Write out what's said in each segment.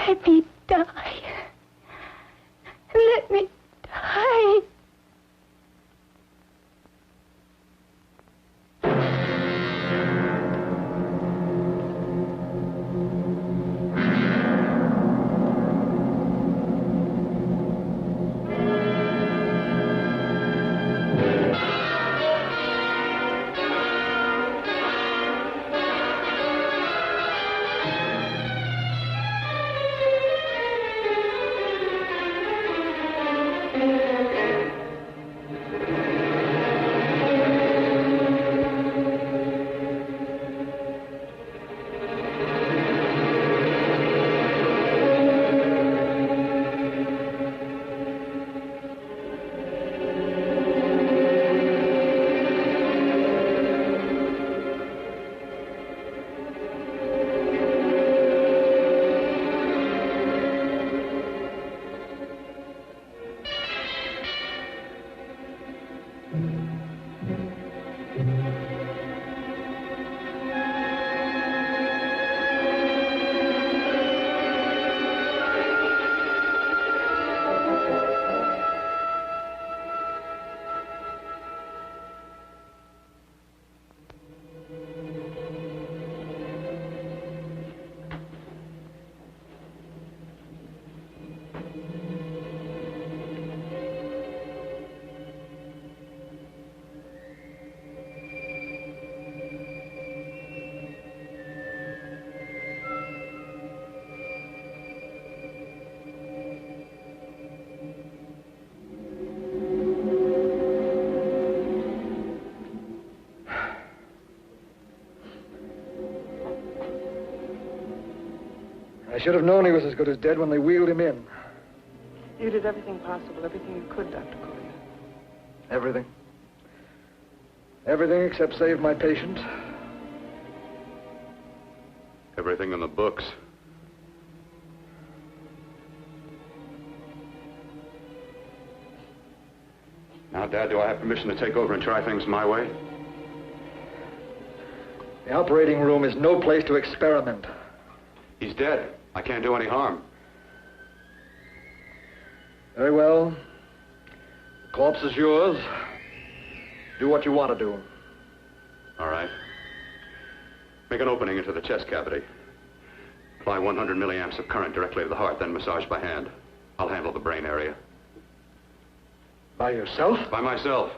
Let me die. Let me die. I should have known he was as good as dead when they wheeled him in. You did everything possible, everything you could, Dr. Collier. Everything. Everything except save my patient. Everything in the books. Now, Dad, do I have permission to take over and try things my way? The operating room is no place to experiment. He's dead. I can't do any harm. Very well. The corpse is yours. Do what you want to do. All right. Make an opening into the chest cavity. Apply 100 milliamps of current directly to the heart, then massage by hand. I'll handle the brain area. By yourself? By myself.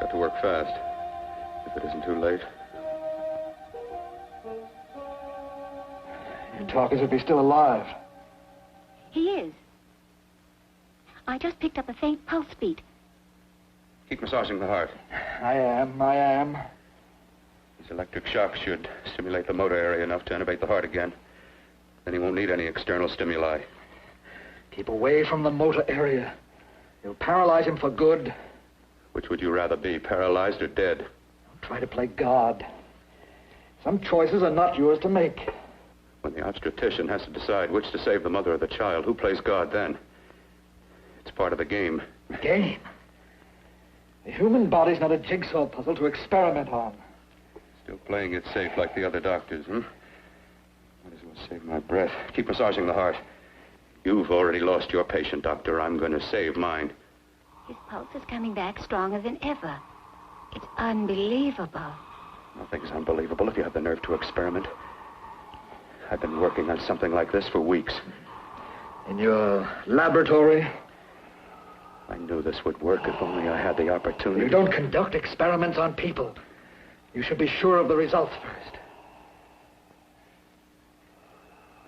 To work fast, if it isn't too late. You talk as if he's still alive. He is. I just picked up a faint pulse beat. Keep massaging the heart. I am. These electric shocks should stimulate the motor area enough to innervate the heart again. Then he won't need any external stimuli. Keep away from the motor area. You'll paralyze him for good. Which would you rather be, paralyzed or dead? Don't try to play God. Some choices are not yours to make. When the obstetrician has to decide which to save the mother or the child, who plays God then? It's part of the game. Game? The human body's not a jigsaw puzzle to experiment on. Still playing it safe like the other doctors, Might as well save my breath. Keep massaging the heart. You've already lost your patient, Doctor. I'm going to save mine. His pulse is coming back stronger than ever. It's unbelievable. Nothing's unbelievable if you have the nerve to experiment. I've been working on something like this for weeks. In your laboratory? I knew this would work if only I had the opportunity. You don't conduct experiments on people. You should be sure of the results first.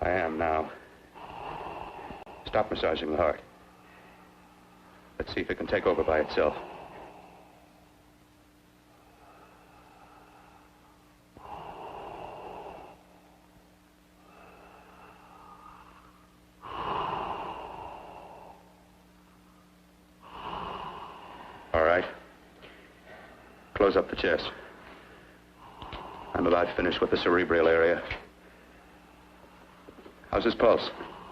I am now. Stop massaging the heart. Let's see if it can take over by itself. All right. Close up the chest. I'm about finished with the cerebral area. How's his pulse?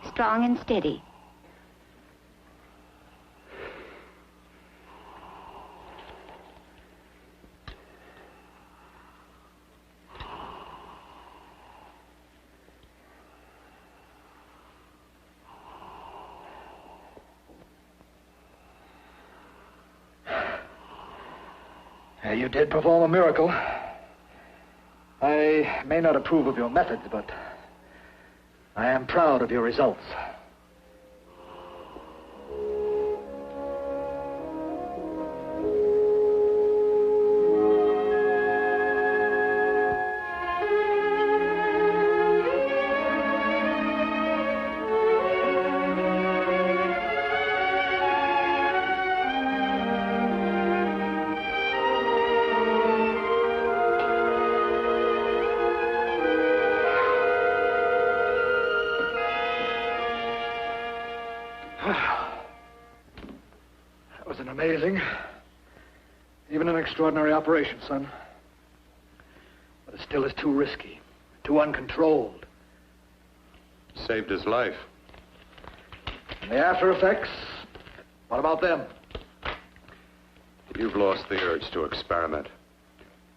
Strong and steady. You did perform a miracle. I may not approve of your methods, but I am proud of your results. That was an amazing, even an extraordinary operation, son. But it still is too risky, too uncontrolled. Saved his life. And the after effects, what about them? You've lost the urge to experiment,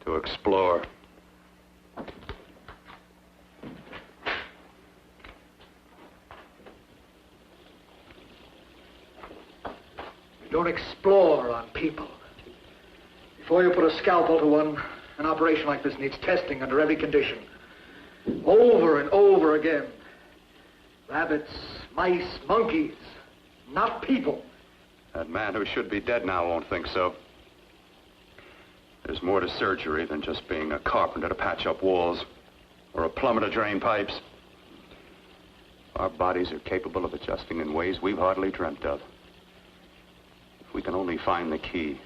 to explore. You don't explore on people. Before you put a scalpel to one, an operation like this needs testing under every condition. Over and over again. Rabbits, mice, monkeys, not people. That man who should be dead now won't think so. There's more to surgery than just being a carpenter to patch up walls or a plumber to drain pipes. Our bodies are capable of adjusting in ways we've hardly dreamt of. If we can only find the key.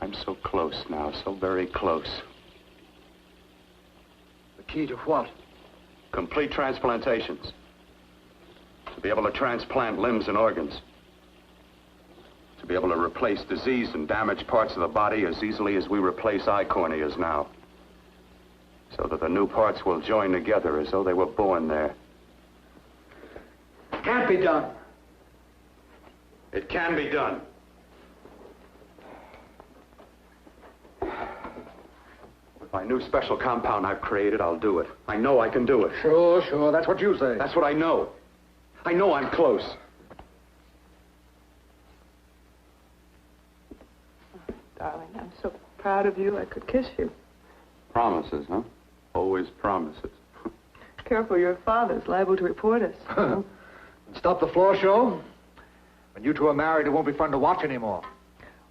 I'm so close now, so very close. The key to what? Complete transplantations. To be able to transplant limbs and organs. To be able to replace diseased and damaged parts of the body as easily as we replace eye corneas now. So that the new parts will join together as though they were born there. Can't be done. It can be done. With my new special compound I've created, I'll do it. I know I can do it. Sure, that's what you say. That's what I know. I know I'm close. Darling, I'm so proud of you, I could kiss you. Promises, huh? Always promises. Careful, your father's liable to report us. Stop the floor show. When you two are married, it won't be fun to watch anymore.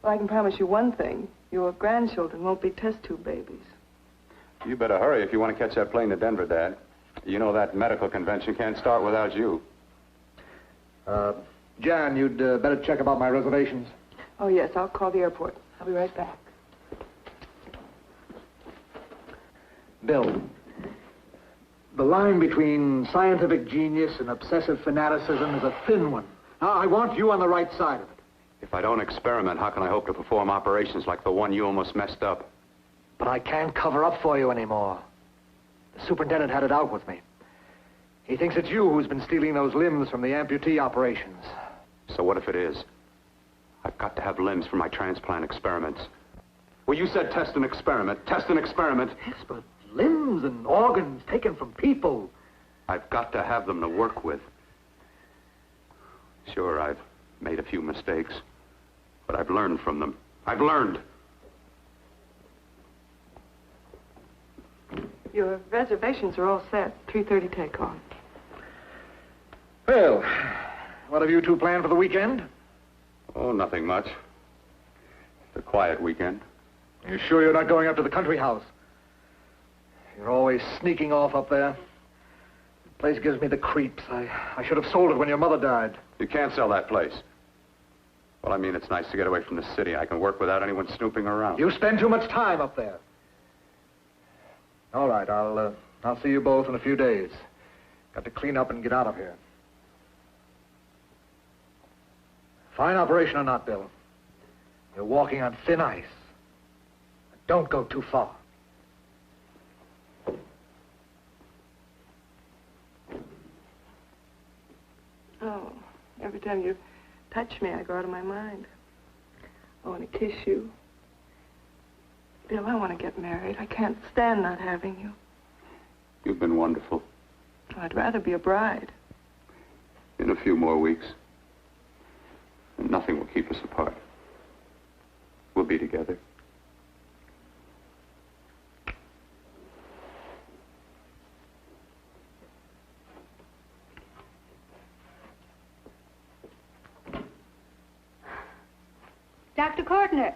Well, I can promise you one thing. Your grandchildren won't be test tube babies. You better hurry if you want to catch that plane to Denver, Dad. You know that medical convention can't start without you. Jan, you'd better check about my reservations. Oh, yes, I'll call the airport. I'll be right back. Bill, the line between scientific genius and obsessive fanaticism is a thin one. Now, I want you on the right side of it. If I don't experiment, how can I hope to perform operations like the one you almost messed up? But I can't cover up for you anymore. The superintendent had it out with me. He thinks it's you who's been stealing those limbs from the amputee operations. So what if it is? I've got to have limbs for my transplant experiments. Well, you said test and experiment. Test and experiment. Yes, but limbs and organs taken from people. I've got to have them to work with. Sure, I've made a few mistakes. But I've learned from them. I've learned. Your reservations are all set. 3:30 takeoff. Well, what have you two planned for the weekend? Oh, nothing much. It's a quiet weekend. Are you sure you're not going up to the country house? You're always sneaking off up there. The place gives me the creeps. I should have sold it when your mother died. You can't sell that place. Well, I mean, it's nice to get away from the city. I can work without anyone snooping around. You spend too much time up there. All right, I'll see you both in a few days. Got to clean up and get out of here. Fine operation or not, Bill. You're walking on thin ice. Don't go too far. Oh, every time you touch me, I go out of my mind. I want to kiss you. Bill, I want to get married. I can't stand not having you. You've been wonderful. I'd rather be a bride. In a few more weeks. And nothing will keep us apart. We'll be together. Dr. Kortner.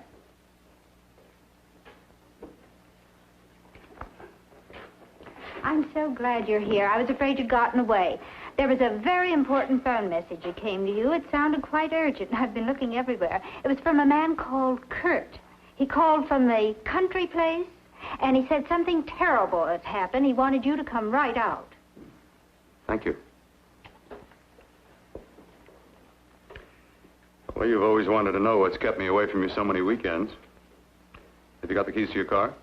I'm so glad you're here. I was afraid you'd gotten away. There was a very important phone message that came to you. It sounded quite urgent. I've been looking everywhere. It was from a man called Kurt. He called from the country place, and he said something terrible has happened. He wanted you to come right out. Thank you. Well, you've always wanted to know what's kept me away from you so many weekends. Have you got the keys to your car?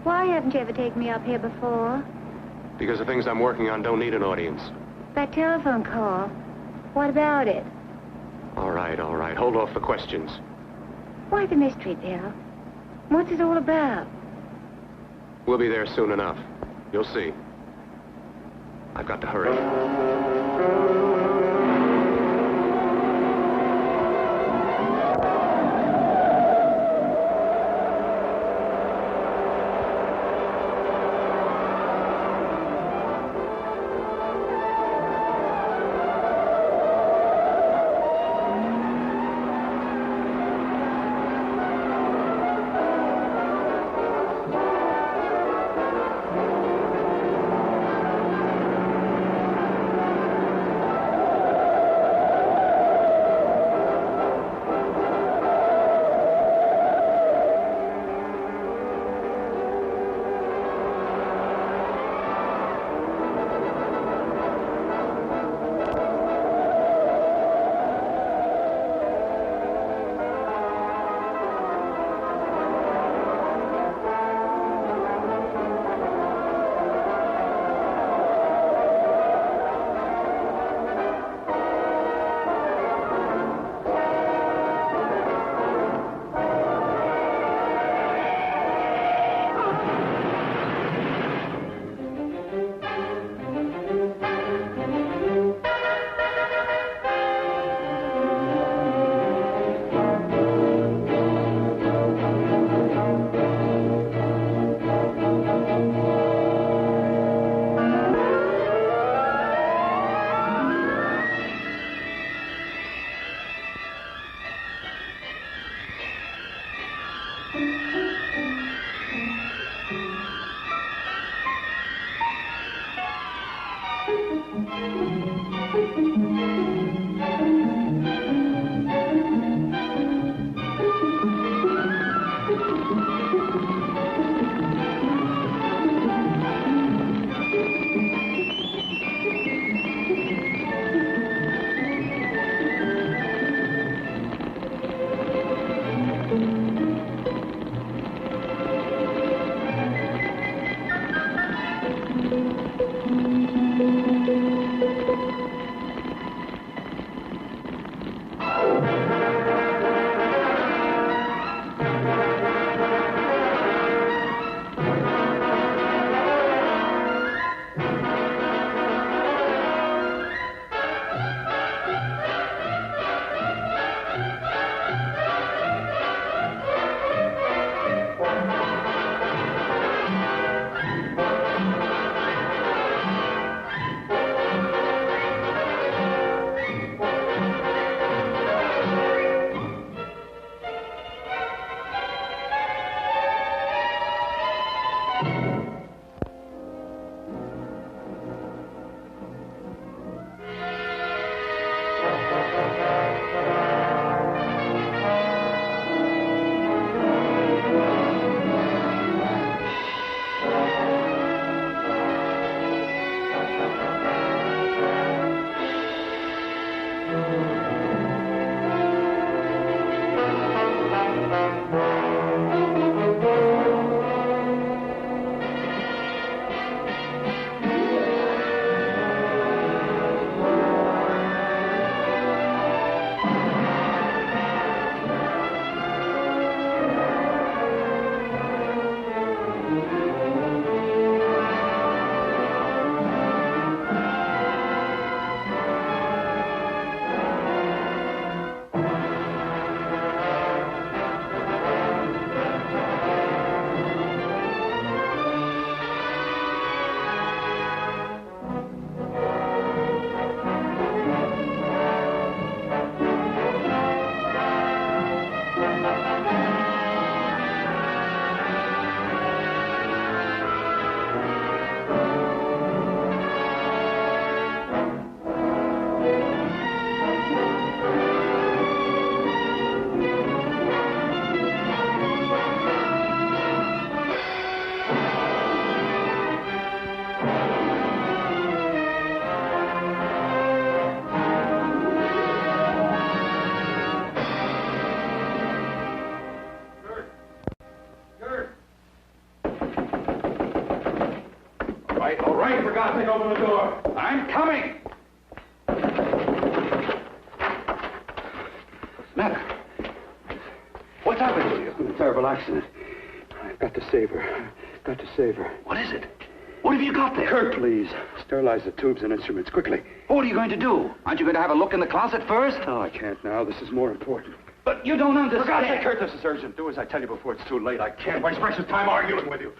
Why haven't you ever taken me up here before? Because the things I'm working on don't need an audience. That telephone call. What about it? All right. Hold off the questions. Why the mystery, Bill? What's it all about? We'll be there soon enough. You'll see. I've got to hurry. All right, for God's sake, open the door. I'm coming. What's the matter? What's happened to you? A terrible accident. I've got to save her. Got to save her. What is it? What have you got there? Kurt, please. Sterilize the tubes and instruments, quickly. What are you going to do? Aren't you going to have a look in the closet first? No, I can't now. This is more important. But you don't understand. For God's sake, Kurt, this is urgent. Do as I tell you before it's too late. I can't waste precious time arguing with you.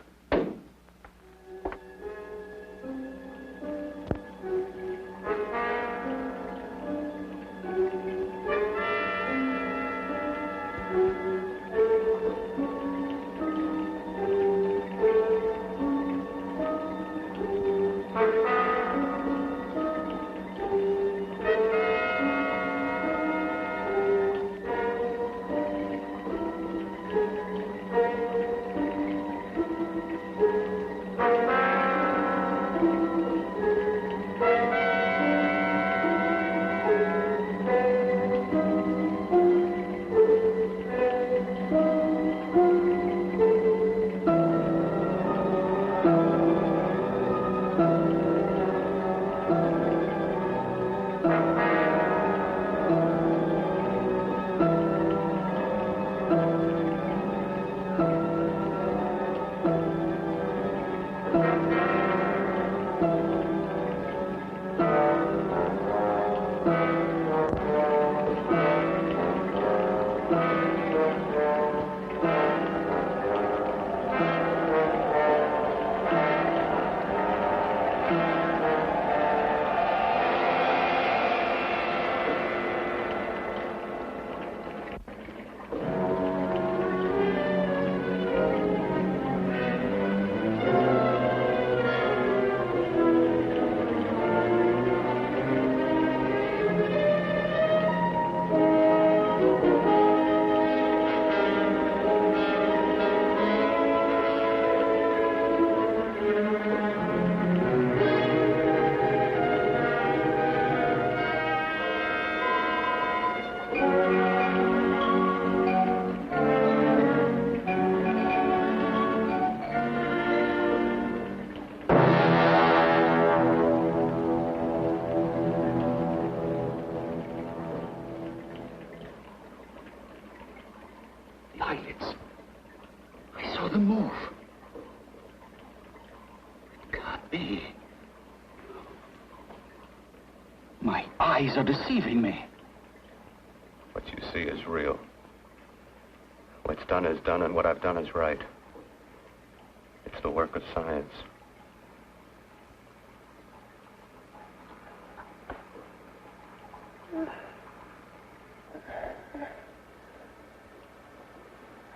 Eyelids. I saw them move. It can't be. My eyes are deceiving me. What you see is real. What's done is done, and what I've done is right. It's the work of science.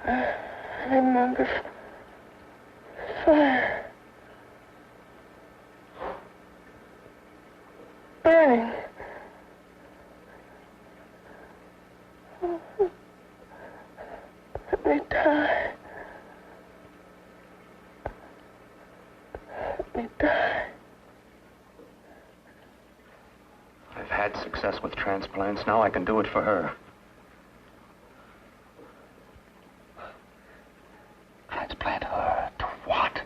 I remember fire. Burning. success with transplants. Now I can do it for her. Transplant her to what?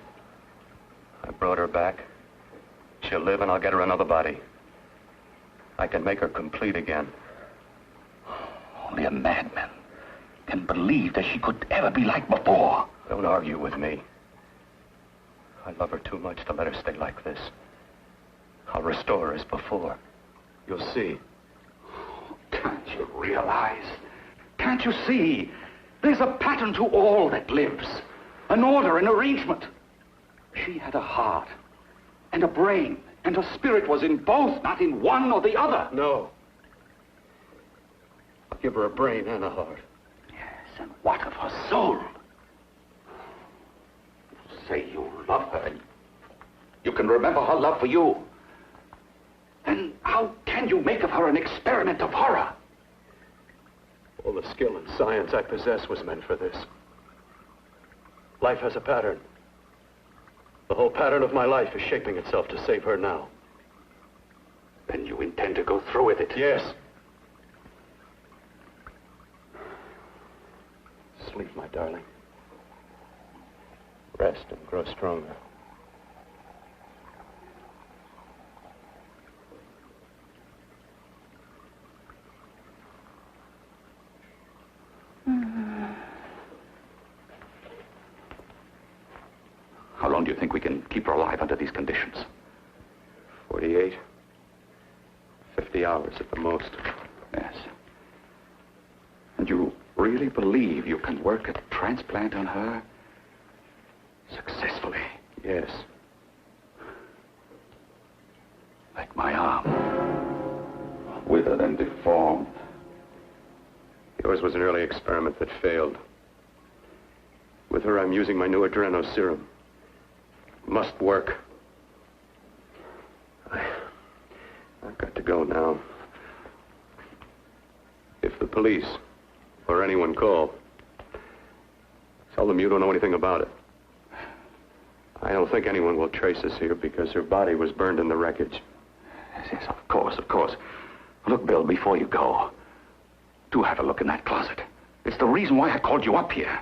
I brought her back. She'll live and I'll get her another body. I can make her complete again. Only a madman can believe that she could ever be like before. Don't argue with me. I love her too much to let her stay like this. I'll restore her as before. You'll see. Can't you realize? Can't you see? There's a pattern to all that lives. An order, an arrangement. She had a heart and a brain, and her spirit was in both, not in one or the other. No. I'll give her a brain and a heart. Yes, and what of her soul? You say you love her, and you can remember her love for you. Then how can you make of her an experiment of horror? All the skill and science I possess was meant for this. Life has a pattern. The whole pattern of my life is shaping itself to save her now. Then you intend to go through with it? Yes. Sleep, my darling. Rest and grow stronger. How long do you think we can keep her alive under these conditions? 48. 50 hours at the most. Yes. And you really believe you can work a transplant on her successfully? Yes. Like my arm. Withered and deformed. Yours was an early experiment that failed. With her, I'm using my new adreno serum. Must work. I've got to go now. If the police or anyone call, tell them you don't know anything about it. I don't think anyone will trace us here because her body was burned in the wreckage. Yes, of course, of course. Look, Bill, before you go, do have a look in that closet. It's the reason why I called you up here.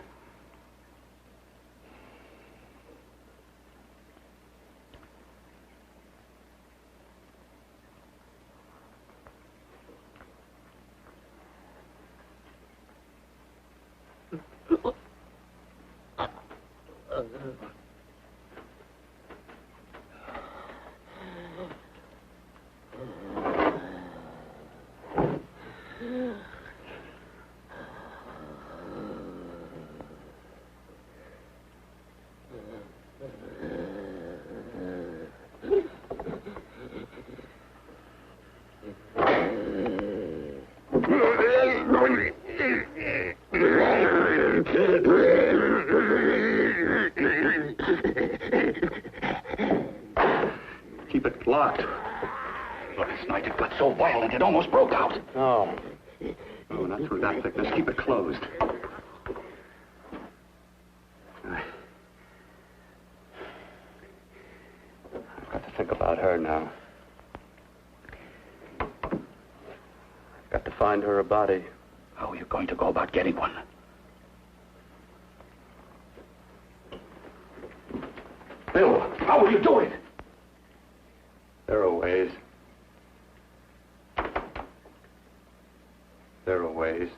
Keep it locked. Last night it got so violent it almost broke out. Oh. Oh, not through that thickness. Keep it closed. I've got to think about her now. I've got to find her a body. How are you going to go about getting one? Bill, how will you do it? There are ways. There are ways.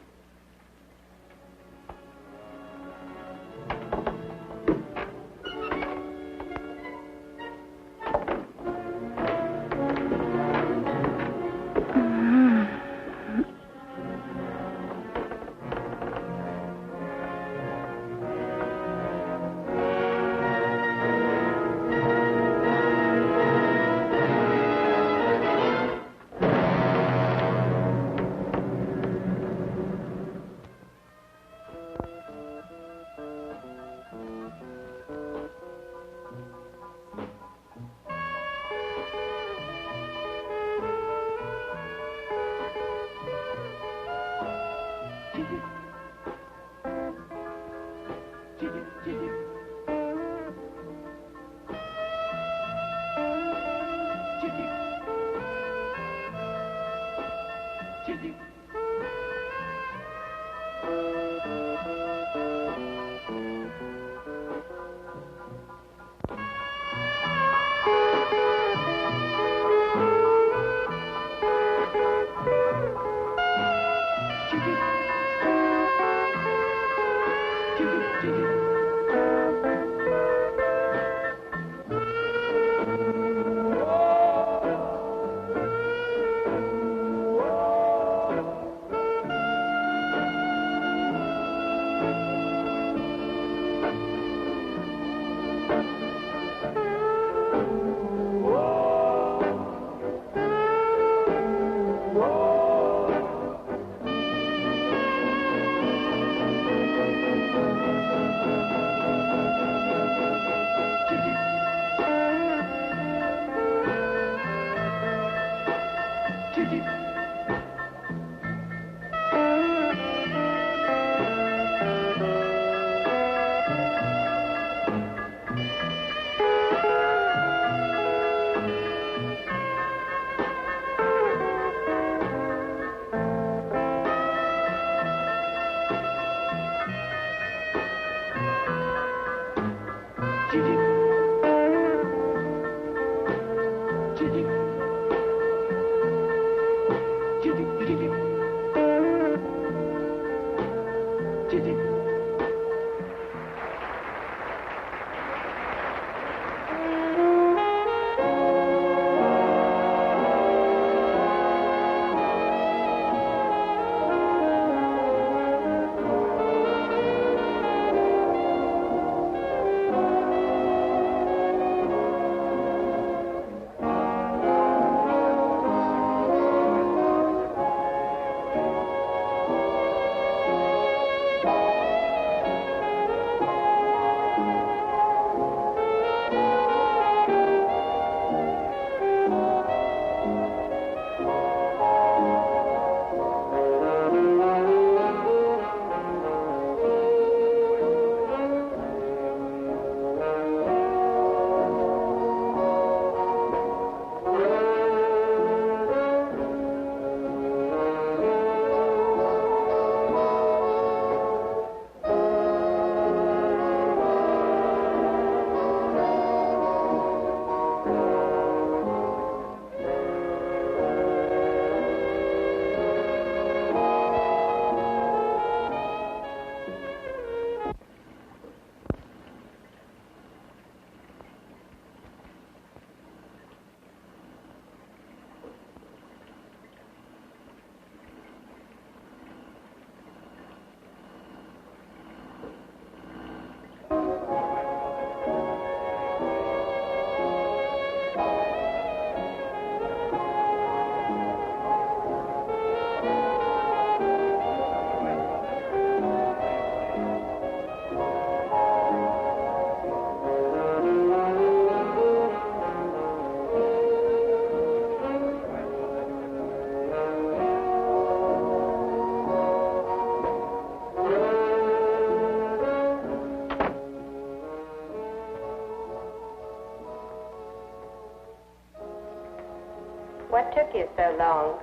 What took you so long?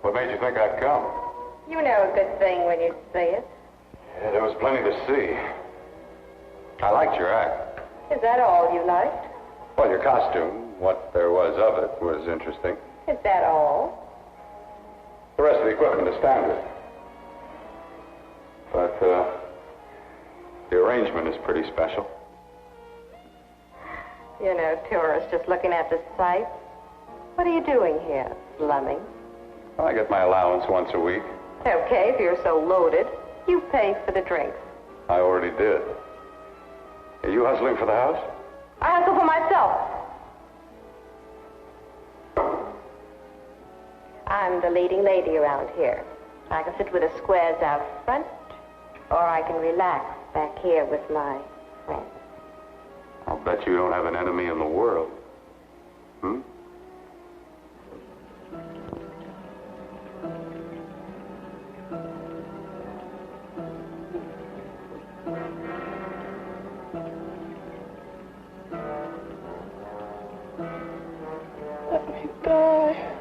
What made you think I'd come? You know a good thing when you see it. Yeah, there was plenty to see. I liked your act. Is that all you liked? Well, your costume, what there was of it, was interesting. Is that all? The rest of the equipment is standard. But, the arrangement is pretty special. You know, tourists just looking at the sights. What are you doing here, slumming? I get my allowance once a week. Okay, if you're so loaded, you pay for the drinks. I already did. Are you hustling for the house? I hustle for myself. I'm the leading lady around here. I can sit with the squares out front, or I can relax back here with my friends. I'll bet you don't have an enemy in the world. Hmm? Let me die.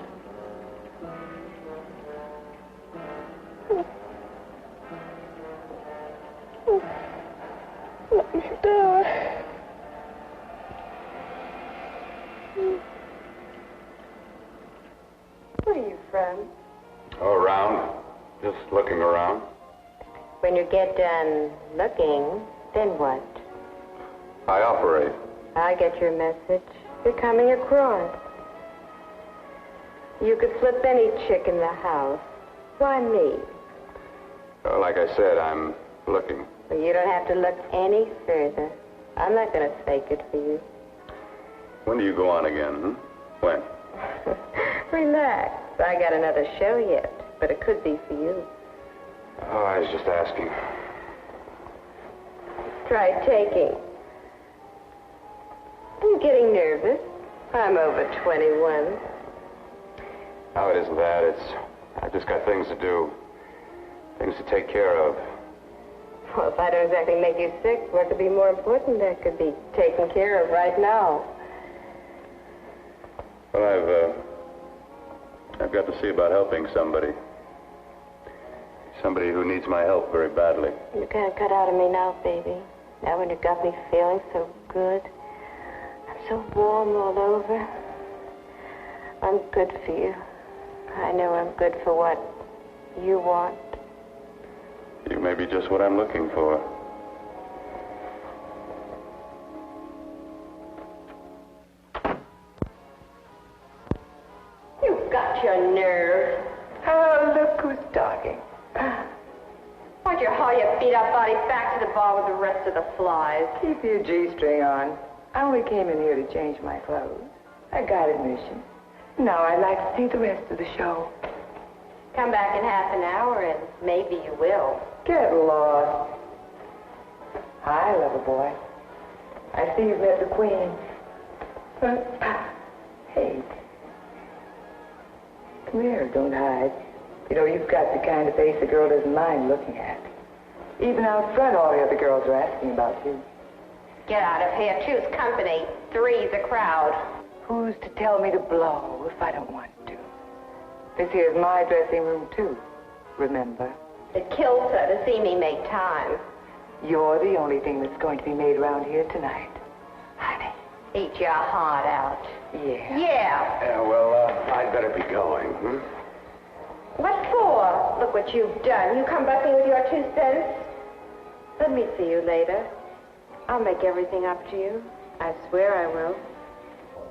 from? Oh, around. Just looking around. When you get done looking, then what? I operate. I get your message. You're coming across. You could flip any chick in the house. Why me? Well, like I said, I'm looking. Well, you don't have to look any further. I'm not going to fake it for you. When do you go on again, When? Relax. I got another show yet, but it could be for you. Oh, I was just asking. Try taking. I'm getting nervous. I'm over 21. No, it isn't that. I've just got things to do. Things to take care of. Well, if I don't exactly make you sick, what could be more important that could be taken care of right now? Well, I've got to see about helping somebody. Somebody who needs my help very badly. You can't cut out of me now, baby. Now when you got me feeling so good. I'm so warm all over. I'm good for you. I know I'm good for what you want. You may be just what I'm looking for. You've got your nerve. Oh, look who's talking. Why'd you haul your beat-up body back to the bar with the rest of the flies? Keep your G-string on. I only came in here to change my clothes. I got admission. Now I'd like to see the rest of the show. Come back in half an hour and maybe you will. Get lost. Hi, lover boy. I see you've met the queen. Hey. Come here, don't hide. You know, you've got the kind of face a girl doesn't mind looking at. Even out front, all the other girls are asking about you. Get out of here. Choose company. Three's a crowd. Who's to tell me to blow if I don't want to? This here's my dressing room, too. Remember? It kills her to see me make time. You're the only thing that's going to be made around here tonight. Honey. Eat your heart out. Yeah. Yeah. Yeah, well, I'd better be going, What for? Look what you've done. You come busting with your 2 cents. Let me see you later. I'll make everything up to you. I swear I will.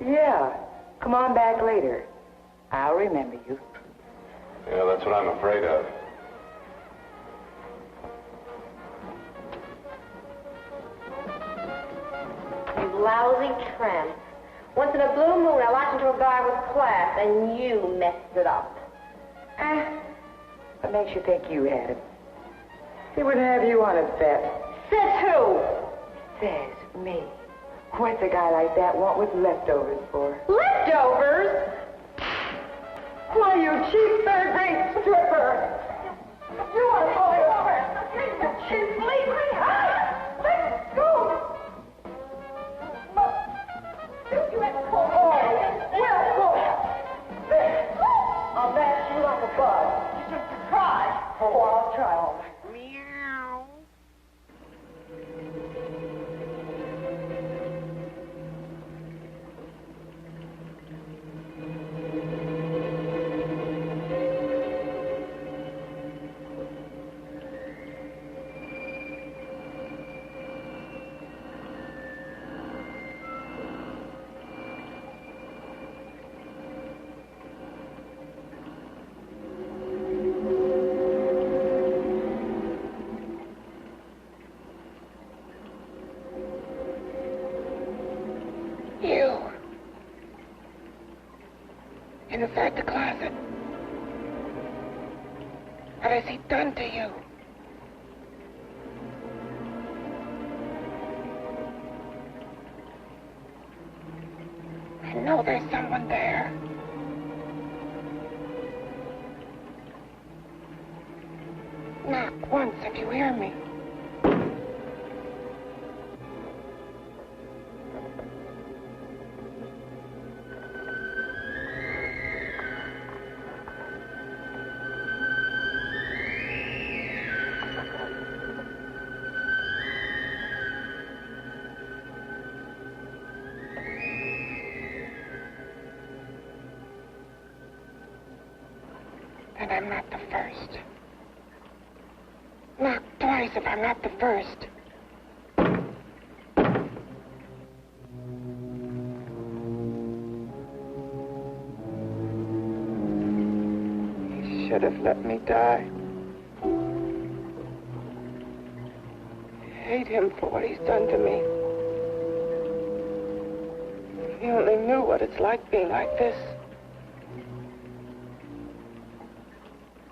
Yeah. Come on back later. I'll remember you. Yeah, that's what I'm afraid of. You lousy tramp. Once in a blue moon, I latched into a guy with class, and you messed it up. What makes you think you had him? He wouldn't have you on his bet. Says who? Says me. What's a guy like that want with leftovers for? Leftovers? Why, you cheap third-rate stripper! You want to pull me over? You cheap bleeding! Let go! You had to pull me. Well, pull. There. I'll bash you like a bug. Just try. Oh, I'll try all right. Meow. You. Inside the closet. What has he done to you? I know there's someone there. Knock once if you hear me. And I'm not the first. Knock twice if I'm not the first. He should have let me die. I hate him for what he's done to me. If he only knew what it's like being like this.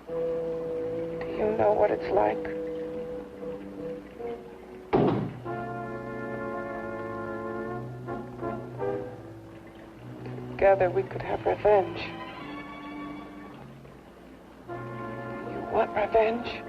Do you know what it's like? Together we could have revenge. You want revenge?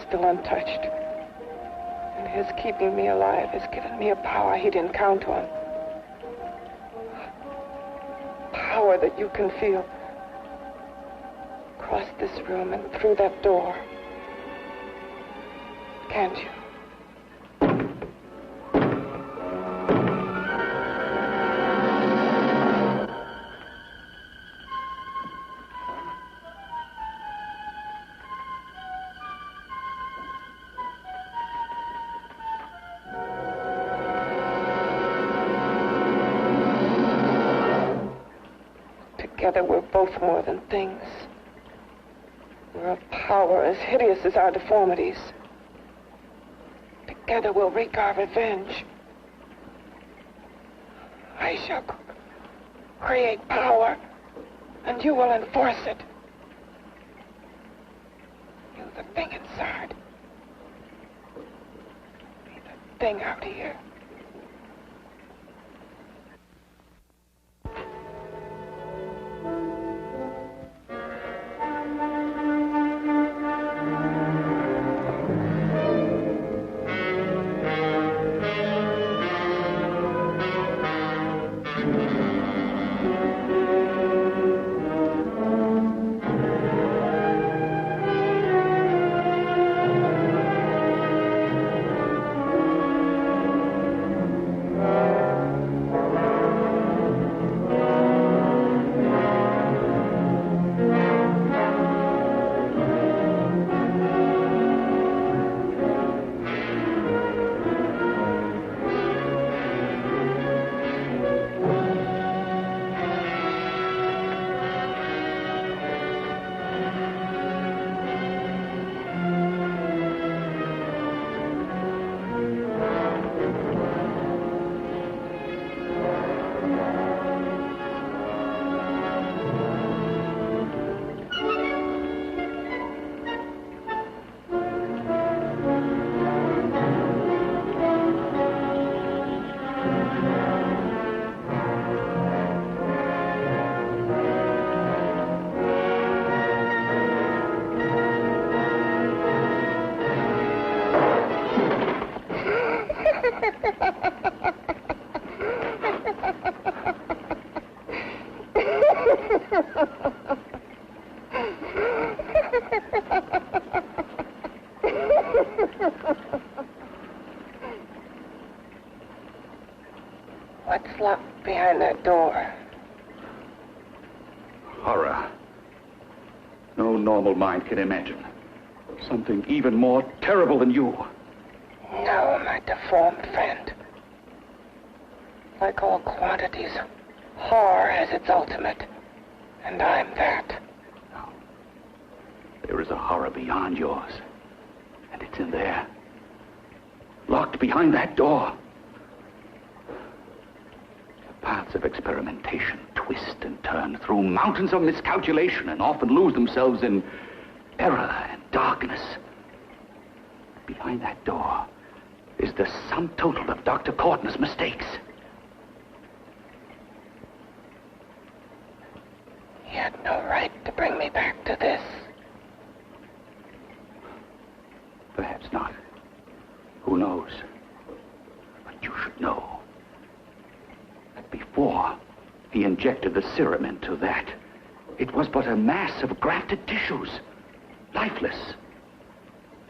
Still untouched. And his keeping me alive has given me a power he didn't count on. Power that you can feel. Across this room and through that door. Can't you? Together we're both more than things. We're a power as hideous as our deformities. Together we'll wreak our revenge. I shall create power, and you will enforce it. You, the thing inside. Me, the thing out here. What's locked behind that door? Horror. No normal mind can imagine. Something even more terrible than you. No, my deformed friend. Like all quantities, horror has its ultimate. And I'm that. No. There is a horror beyond yours. And it's in there. Locked behind that door. The paths of experimentation twist and turn through mountains of miscalculation and often lose themselves in error and darkness. Behind that door is the sum total of Dr. Courtney's mistakes. He had no right to bring me back to this. Perhaps not. Who knows? But you should know that before he injected the serum into that, it was but a mass of grafted tissues, lifeless.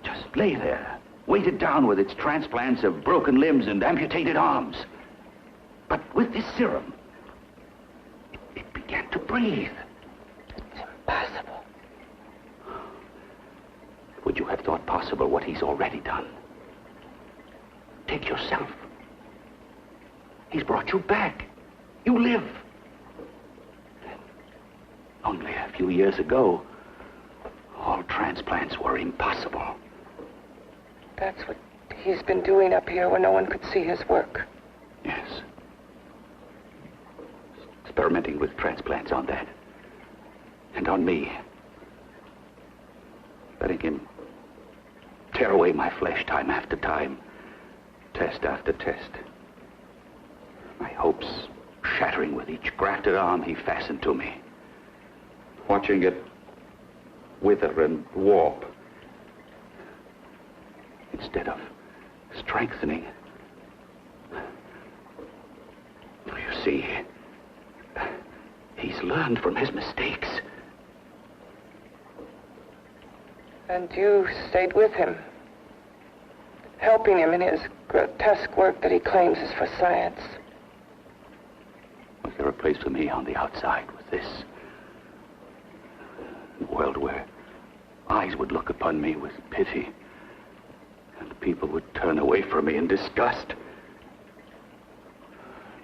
Just lay there, weighted down with its transplants of broken limbs and amputated arms. But with this serum, it began to breathe. It's impossible. Would you have thought possible what he's already done? Take yourself. He's brought you back. You live. Only a few years ago, all transplants were impossible. That's what he's been doing up here where no one could see his work. Yes. Experimenting with transplants on that. And on me. Letting him tear away my flesh time after time. Test after test. My hopes shattering with each grafted arm he fastened to me. Watching it wither and warp. Instead of strengthening. You see, he's learned from his mistakes. And you stayed with him, helping him in his grotesque work that he claims is for science. Was there a place for me on the outside with this? A world where eyes would look upon me with pity, and people would turn away from me in disgust.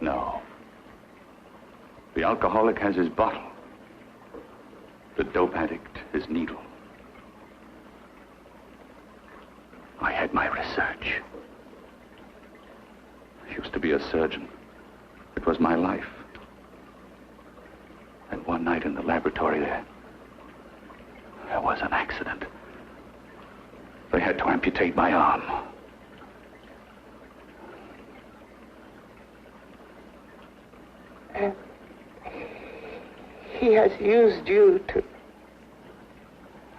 No. The alcoholic has his bottle. The dope addict his needle. I had my research. I used to be a surgeon. It was my life. And one night in the laboratory there was an accident. They had to amputate my arm. And he has used you to...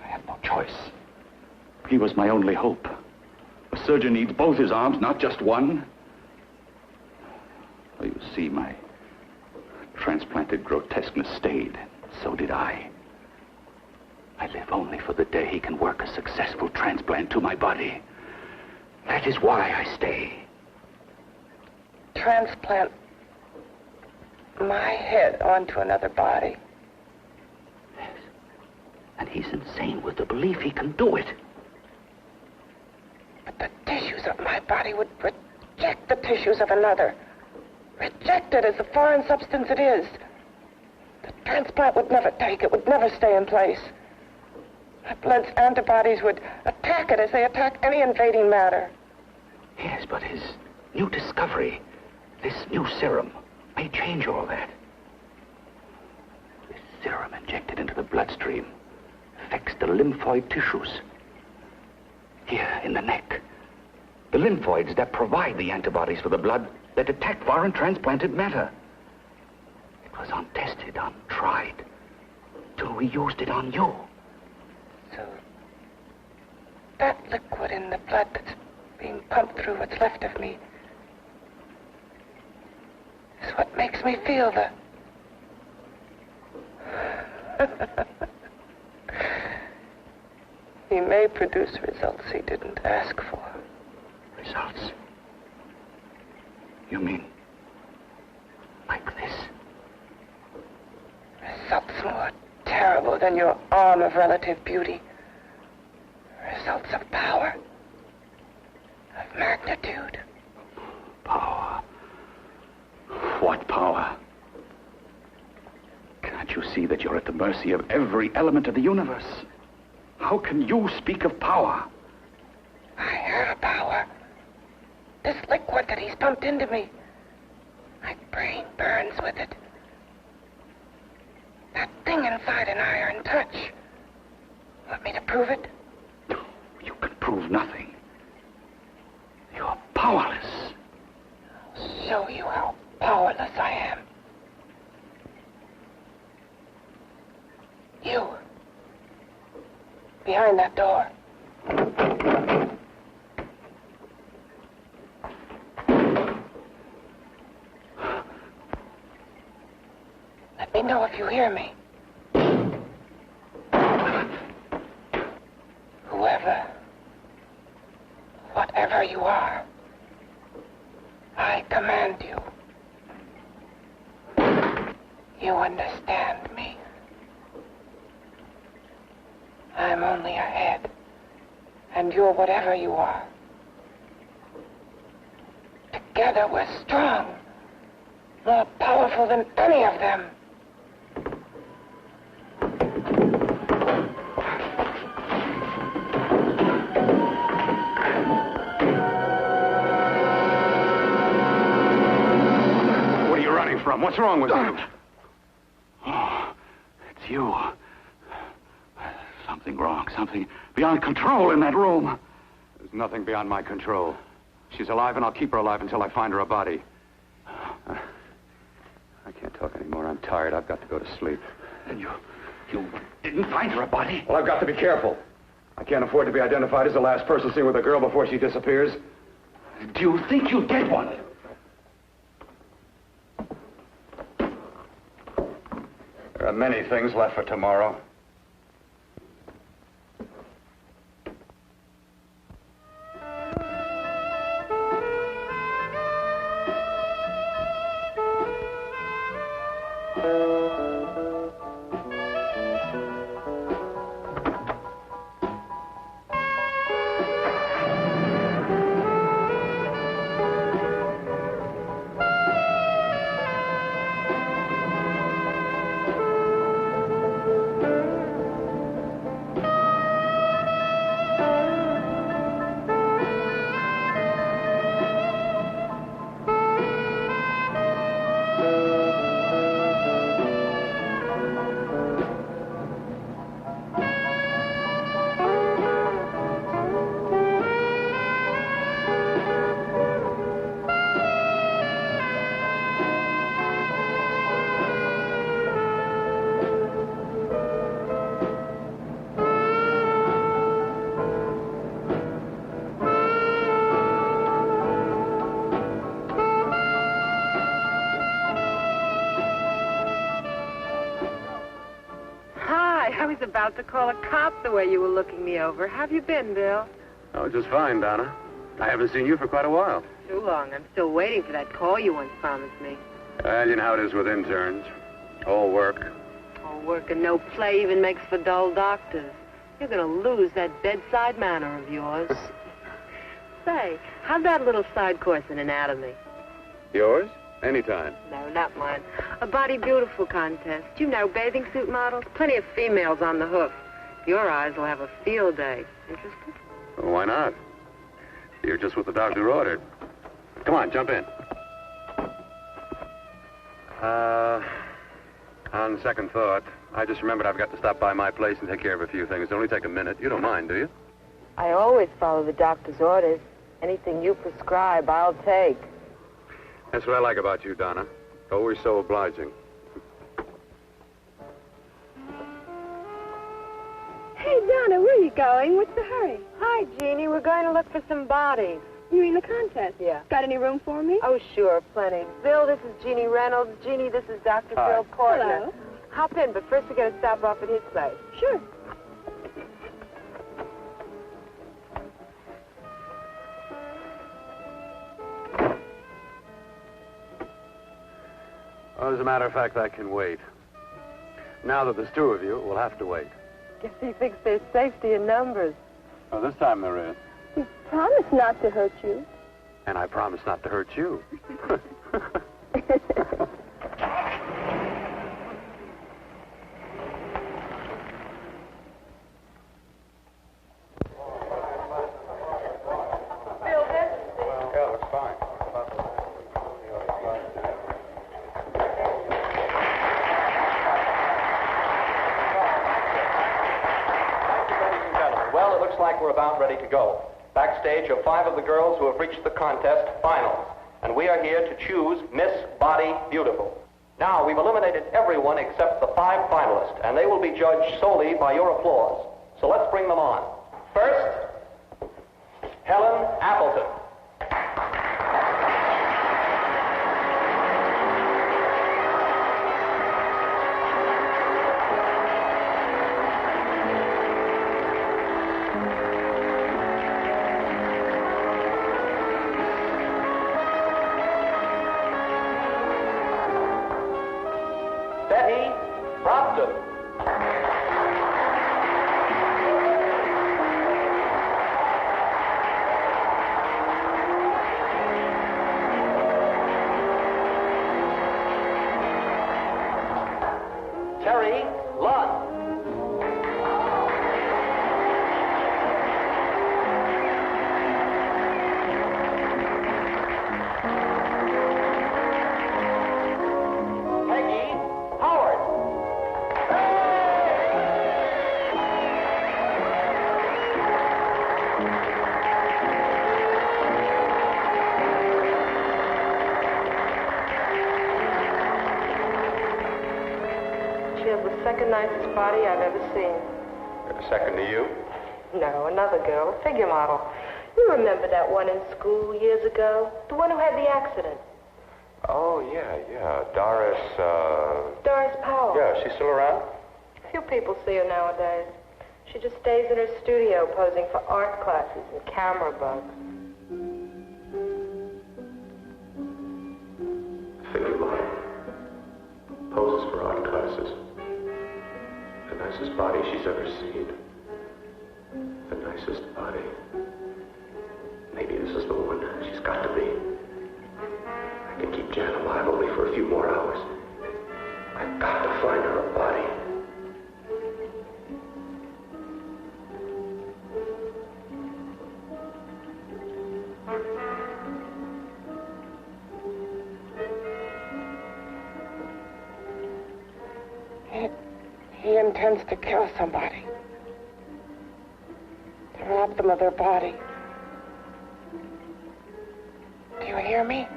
I had no choice. He was my only hope. A surgeon needs both his arms, not just one. Well, you see, my transplanted grotesqueness stayed. So did I. I live only for the day he can work a successful transplant to my body. That is why I stay. Transplant my head onto another body. Yes. And he's insane with the belief he can do it. But the tissues of my body would reject the tissues of another. Reject it as the foreign substance it is. The transplant would never take it, would never stay in place. My blood's antibodies would attack it as they attack any invading matter. Yes, but his new discovery, this new serum, may change all that. This serum injected into the bloodstream affects the lymphoid tissues. Here in the neck. The lymphoids that provide the antibodies for the blood that attack foreign transplanted matter. It was untested, untried, till we used it on you. So that liquid in the blood that's being pumped through what's left of me is what makes me feel the... He may produce results he didn't ask for. Results? You mean like this? Results more terrible than your arm of relative beauty. Results of power. Of magnitude. Power? What power? Can't you see that you're at the mercy of every element of the universe? How can you speak of power? I have power. This liquid that he's pumped into me. My brain burns with it. That thing inside an iron touch. Want me to prove it? You can prove nothing. You're powerless. I'll show you how powerless I am. You. Behind that door. know if you hear me. Whoever, whatever you are, I command you. You understand me? I'm only a head, and you're whatever you are. Together we're strong, more powerful than any of them. What are you running from? What's wrong with you? Oh, it's you. Something wrong, something beyond control in that room. There's nothing beyond my control. She's alive, and I'll keep her alive until I find her a body. I can't talk anymore. I'm tired. I've got to go to sleep. And you didn't find her a body? Well, I've got to be careful. I can't afford to be identified as the last person seen with a girl before she disappears. Do you think you'll get one? There are many things left for tomorrow. I was about to call a cop the way you were looking me over. How have you been, Bill? Oh, just fine, Donna. I haven't seen you for quite a while. Too long. I'm still waiting for that call you once promised me. Well, you know how it is with interns. All work. All work and no play even makes for dull doctors. You're going to lose that bedside manner of yours. Say, how'd that little side course in anatomy? Yours? Anytime. No, not mine. A Body Beautiful contest. You know, bathing suit models. Plenty of females on the hoof. Your eyes will have a field day. Interested? Well, why not? You're just what the doctor ordered. Come on, jump in. On second thought, I just remembered I've got to stop by my place and take care of a few things. It'll only take a minute. You don't mind, do you? I always follow the doctor's orders. Anything you prescribe, I'll take. That's what I like about you, Donna. Always so obliging. Hey, Donna, where are you going? What's the hurry? Hi, Jeannie. We're going to look for some bodies. You mean the contest? Yeah. Got any room for me? Oh, sure, plenty. Bill, this is Jeannie Reynolds. Jeannie, this is Dr. Hi. Bill Portner. Hello. Hop in, but first we're going to stop off at his place. Sure. Well, as a matter of fact, I can wait. Now that there's two of you, we'll have to wait. Guess he thinks there's safety in numbers. Oh, this time there is. You promised not to hurt you. And I promise not to hurt you. Yeah, looks fine. Well, it looks like we're about ready to go. Backstage are 5 of the girls who have reached the contest finals, and we are here to choose Miss Body Beautiful. Now, we've eliminated everyone except the 5 finalists, and they will be judged solely by your applause. So let's bring them on. First, Helen Appleton. nicest body I've ever seen. Second to you? No, another girl, a figure model. You remember that one in school years ago? The one who had the accident. Oh, yeah. Doris, Doris Powell. Yeah, she's still around? Few people see her nowadays. She just stays in her studio posing for art classes and camera bugs. Figure model. Poses for art classes. The nicest body she's ever seen. The nicest body. Maybe this is the one. She's got to be. I can keep Jan alive only for a few more hours. I've got to find her a body. He intends to kill somebody. To rob them of their body. Do you hear me?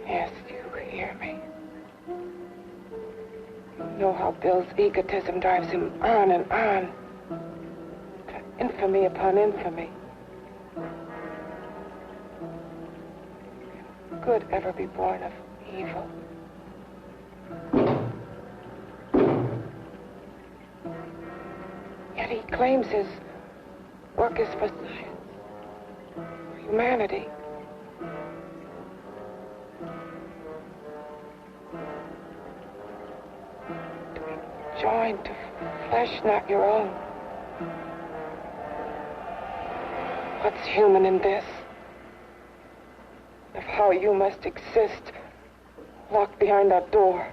Yes, you hear me. You know how Bill's egotism drives him on and on. To infamy upon infamy. Can good ever be born of evil? Yet he claims his work is for science, for humanity. To be joined to flesh not your own. What's human in this? Of how you must exist, locked behind that door.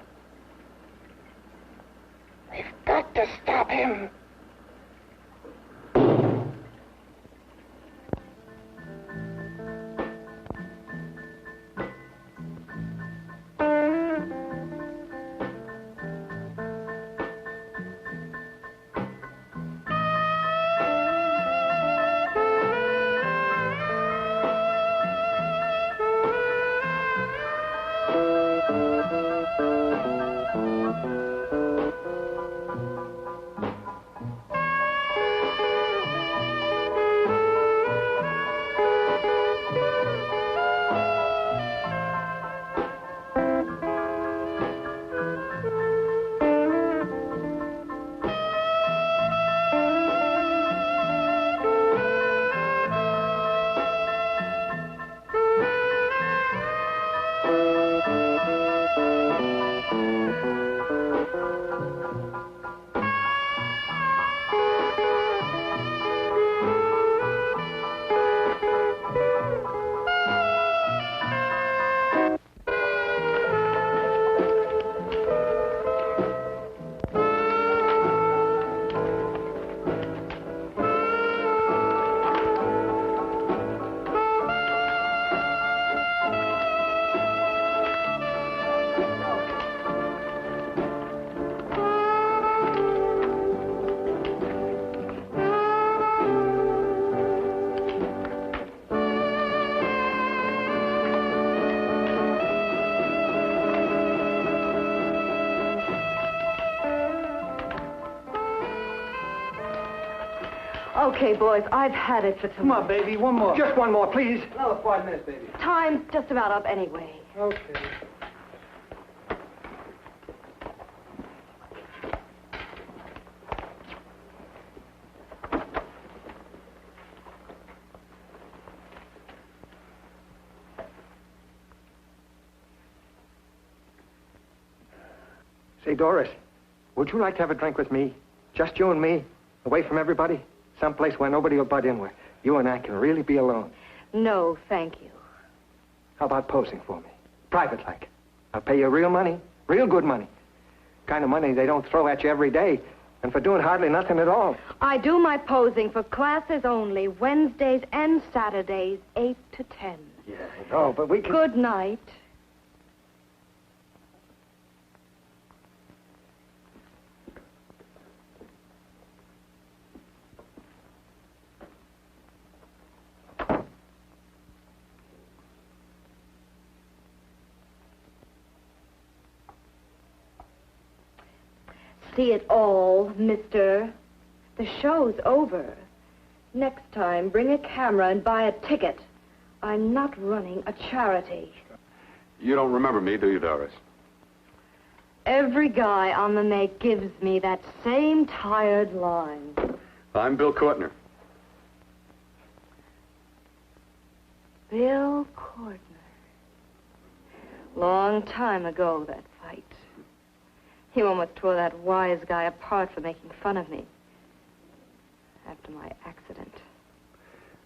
We've got to stop him. Okay, boys, I've had it for tonight. Come on, baby, one more. Just one more, please. Another 5 minutes, baby. Time's just about up anyway. Okay. Say, Doris, would you like to have a drink with me? Just you and me, away from everybody? Someplace where nobody will butt in, where you and I can really be alone. No, thank you. How about posing for me? Private like. I'll pay you real money, real good money. Kind of money they don't throw at you every day, and for doing hardly nothing at all. I do my posing for classes only, Wednesdays and Saturdays, 8 to 10. Yeah, I know, but we can... Good night. see it all, mister. The show's over. Next time, bring a camera and buy a ticket. I'm not running a charity. You don't remember me, do you, Doris? Every guy on the make gives me that same tired line. I'm Bill Courtner. Bill Courtner. Long time ago, that fight. You almost tore that wise guy apart for making fun of me. After my accident.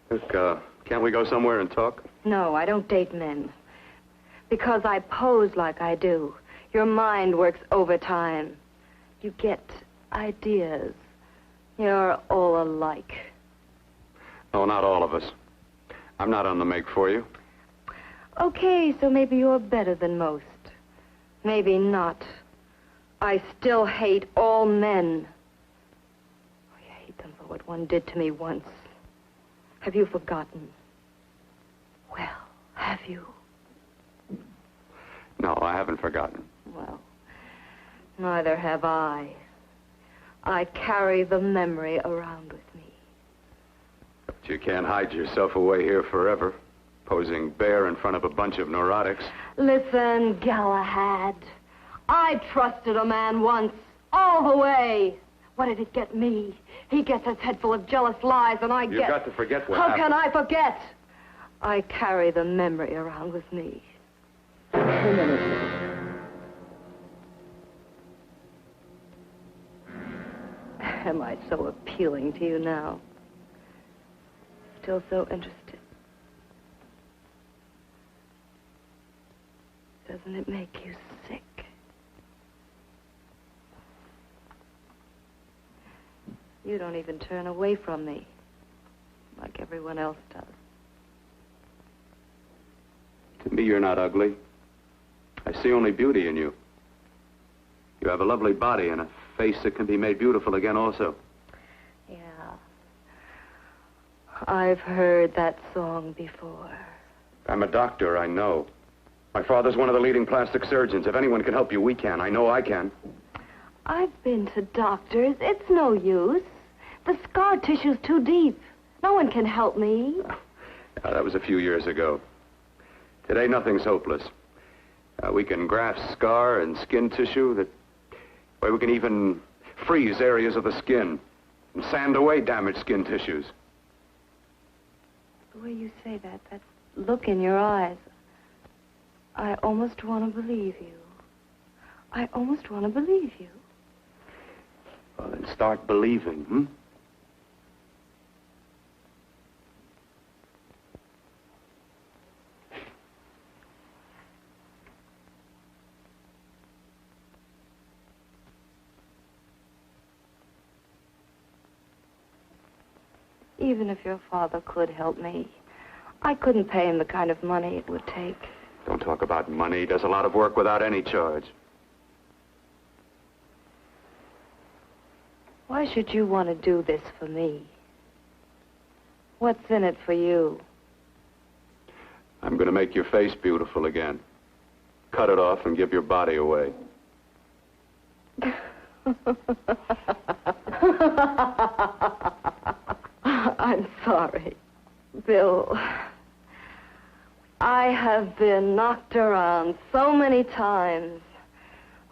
Look, can't we go somewhere and talk? No, I don't date men. Because I pose like I do. Your mind works overtime. You get ideas. You're all alike. Oh, not all of us. I'm not on the make for you. Okay, so maybe you're better than most. Maybe not. I still hate all men. I hate them for what one did to me once. Have you forgotten? Well, have you? No, I haven't forgotten. Well, neither have I. I carry the memory around with me. But you can't hide yourself away here forever, posing bare in front of a bunch of neurotics. Listen, Galahad. I trusted a man once, all the way. What did it get me? He gets his head full of jealous lies, and I get... You've got to forget what How happened. can I forget? I carry the memory around with me. 2 minutes. Am I so appealing to you now? Still so interested? Doesn't it make you sick? You don't even turn away from me, like everyone else does. To me, you're not ugly. I see only beauty in you. You have a lovely body and a face that can be made beautiful again also. Yeah. I've heard that song before. I'm a doctor, I know. My father's one of the leading plastic surgeons. If anyone can help you, we can. I know I can. I've been to doctors. It's no use. The scar tissue's too deep. No one can help me. That was a few years ago. Today, nothing's hopeless. We can graft scar and skin tissue. Well, we can even freeze areas of the skin and sand away damaged skin tissues. The way you say that look in your eyes, I almost want to believe you. I almost want to believe you. Well, then start believing, hmm? Even if your father could help me, I couldn't pay him the kind of money it would take. Don't talk about money. He does a lot of work without any charge. Why should you want to do this for me? What's in it for you? I'm going to make your face beautiful again. Cut it off and give your body away. I'm sorry, Bill. I have been knocked around so many times.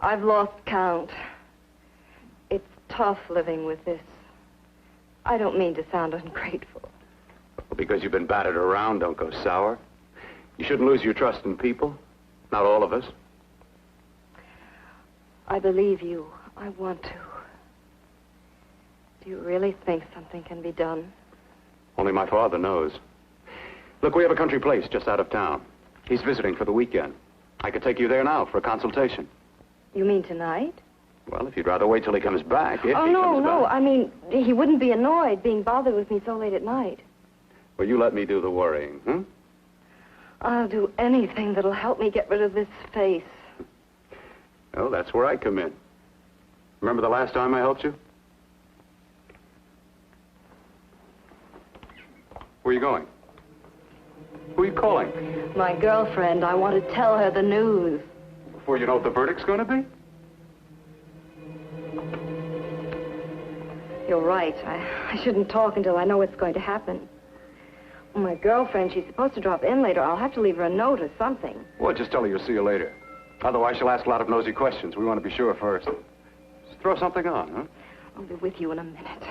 I've lost count. It's tough living with this. I don't mean to sound ungrateful. Well, because you've been battered around, don't go sour. You shouldn't lose your trust in people. Not all of us. I believe you. I want to. Do you really think something can be done? Only my father knows. Look, we have a country place just out of town. He's visiting for the weekend. I could take you there now for a consultation. You mean tonight? Well, if you'd rather wait till he comes back, if he no, comes no. back. I mean, he wouldn't be annoyed being bothered with me so late at night. Well, you let me do the worrying, hmm? I'll do anything that'll help me get rid of this face. Well, that's where I come in. Remember the last time I helped you? Where are you going? Who are you calling? My girlfriend. I want to tell her the news. Before you know what the verdict's going to be? You're right. I shouldn't talk until I know what's going to happen. Well, my girlfriend, she's supposed to drop in later. I'll have to leave her a note or something. Well, just tell her you'll see you later. Otherwise, she'll ask a lot of nosy questions. We want to be sure first. Just throw something on, huh? I'll be with you in a minute.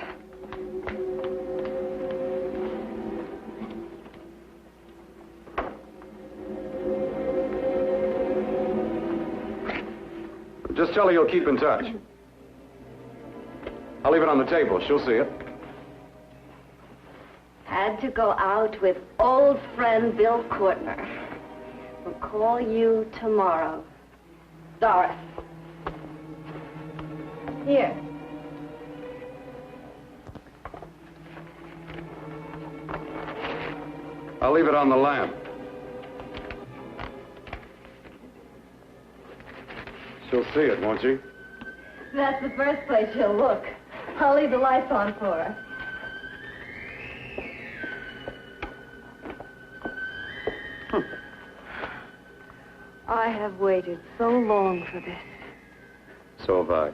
Just tell her you'll keep in touch. I'll leave it on the table. She'll see it. Had to go out with old friend Bill Courtner. We'll call you tomorrow. Doris. Here. I'll leave it on the lamp. She'll see it, won't she? That's the first place she'll look. I'll leave the lights on for her. I have waited so long for this. So have I.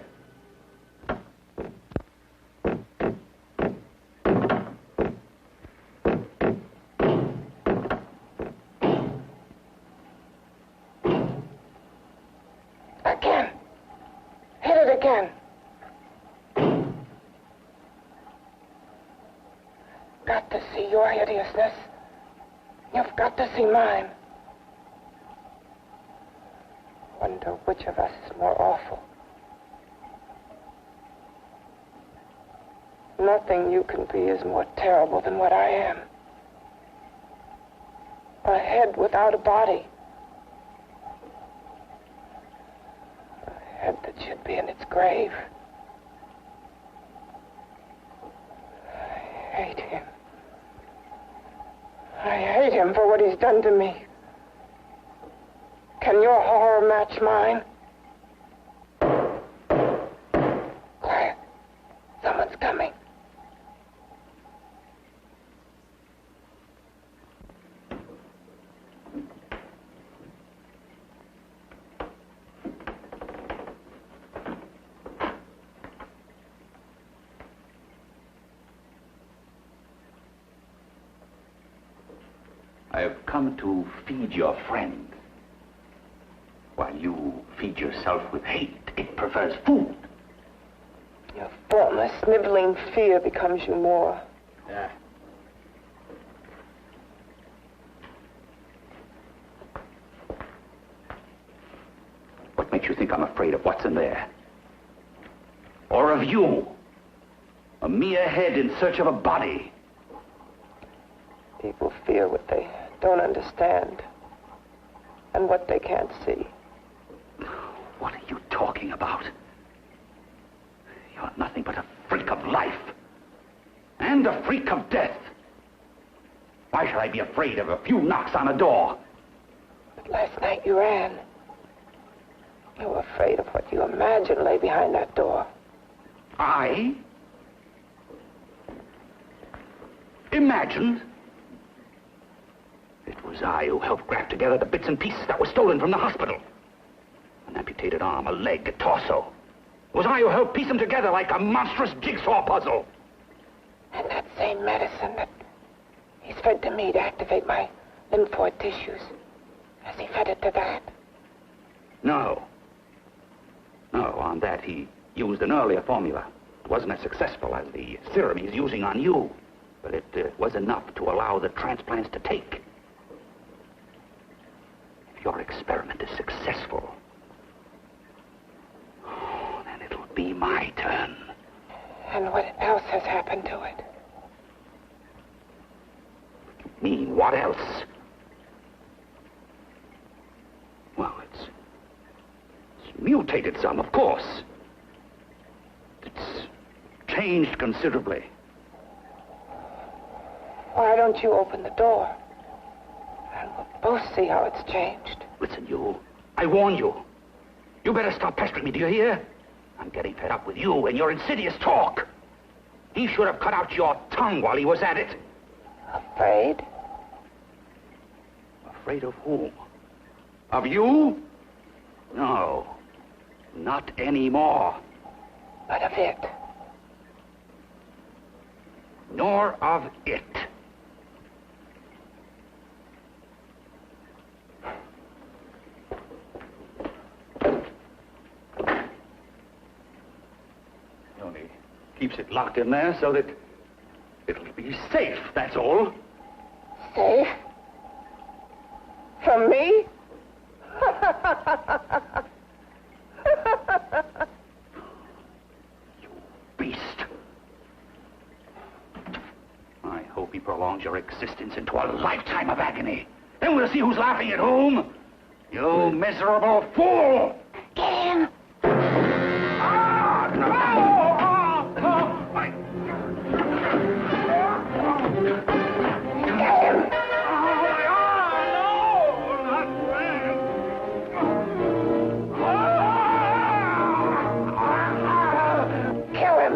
Again. Hit it again. Got to see your hideousness. You've got to see mine. Wonder which of us is more awful. Nothing you can be is more terrible than what I am. A head without a body. A head that should be in its grave. I hate him. I hate him for what he's done to me. Can your horror match mine? Quiet. Someone's coming. I have come to feed your friend. While you feed yourself with hate, it prefers food. Your formless, sniveling fear becomes you more. Yeah. What makes you think I'm afraid of what's in there? Or of you? A mere head in search of a body. People fear what they don't understand and what they can't see. What are you talking about? You're nothing but a freak of life. And a freak of death. Why should I be afraid of a few knocks on a door? But last night you ran. You were afraid of what you imagined lay behind that door. I? Imagined? It was I who helped graft together the bits and pieces that were stolen from the hospital. An amputated arm, a leg, a torso. It was I who helped piece them together like a monstrous jigsaw puzzle. And that same medicine that he's fed to me to activate my lymphoid tissues. Has he fed it to that? No. No, on that he used an earlier formula. It wasn't as successful as the serum he's using on you. But it was enough to allow the transplants to take. If your experiment is successful, then it'll be my turn. And what else has happened to it? You mean, what else? Well, it's mutated some, of course. It's changed considerably. Why don't you open the door? And we'll both see how it's changed. Listen, you. I warn you. You better stop pestering me, do you hear? I'm getting fed up with you and your insidious talk. He should have cut out your tongue while he was at it. Afraid? Afraid of whom? Of you? No. Not anymore. But of it. nor of it. He only keeps it locked in there so that it'll be safe, that's all. Safe? From me? Beast. I hope he prolongs your existence into a lifetime of agony. Then we'll see who's laughing at whom. You miserable fool! Get him! Ah, no! Get him! Kill him!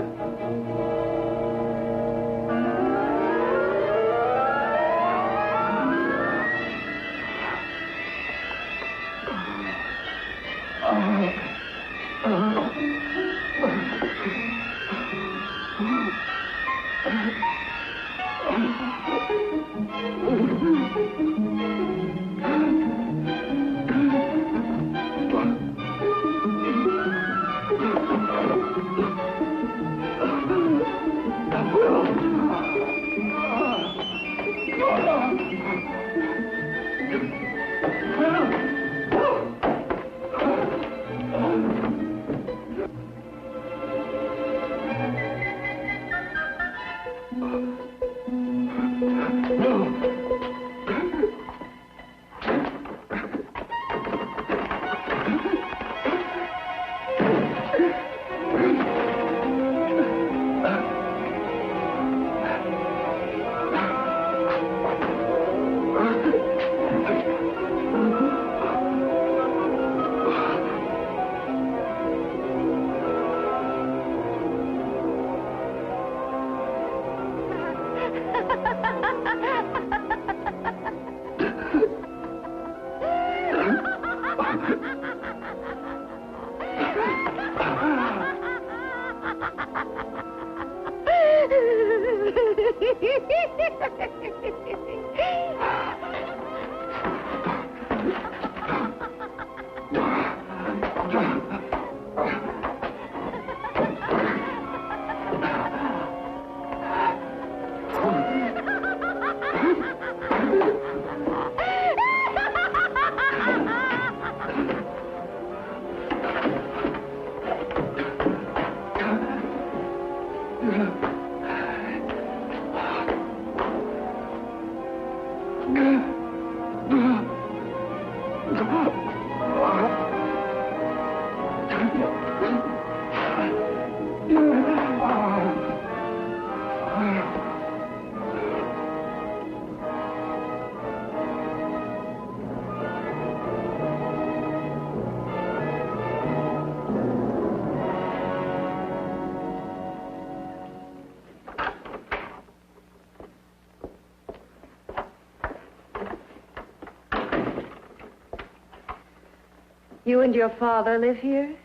You and your father live here?